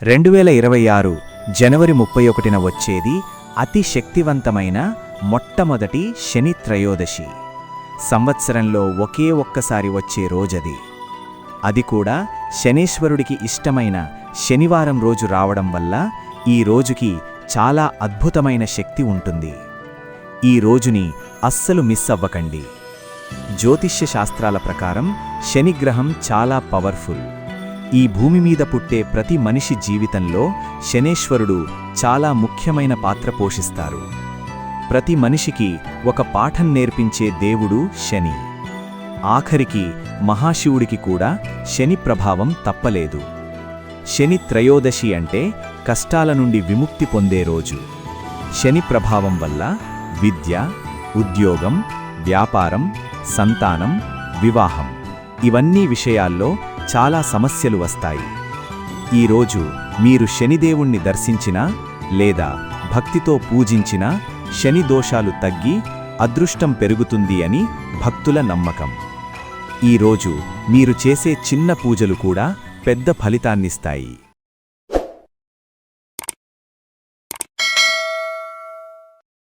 2026 జనవరి 31న వచ్చేది అతి శక్తివంతమైన మొట్టమొదటి శని త్రయోదశి. సంవత్సరంలో ఒకే ఒక్కసారి వచ్చే రోజది. అది కూడా శనేశ్వరుడికి ఇష్టమైన శనివారం రోజు రావడం వల్ల ఈ రోజుకి చాలా అద్భుతమైన శక్తి ఉంటుంది. ఈ రోజుని అస్సలు మిస్ అవ్వకండి. జ్యోతిష్య శాస్త్రాల ప్రకారం శనిగ్రహం చాలా పవర్ఫుల్. ఈ భూమి మీద పుట్టే ప్రతి మనిషి జీవితంలో శనేశ్వరుడు చాలా ముఖ్యమైన పాత్ర పోషిస్తారు. ప్రతి మనిషికి ఒక పాఠం నేర్పించే దేవుడు శని. ఆఖరికి మహాశివుడికి కూడా శని ప్రభావం తప్పలేదు. శని త్రయోదశి అంటే కష్టాల నుండి విముక్తి పొందే రోజు. శని ప్రభావం వల్ల విద్య, ఉద్యోగం, వ్యాపారం, సంతానం, వివాహం ఇవన్నీ విషయాల్లో చాలా సమస్యలు వస్తాయి. ఈరోజు మీరు శనిదేవుణ్ణి దర్శించినా లేదా భక్తితో పూజించినా శని దోషాలు తగ్గి అదృష్టం పెరుగుతుంది అని భక్తుల నమ్మకం. ఈరోజు మీరు చేసే చిన్న పూజలు కూడా పెద్ద ఫలితాన్నిస్తాయి.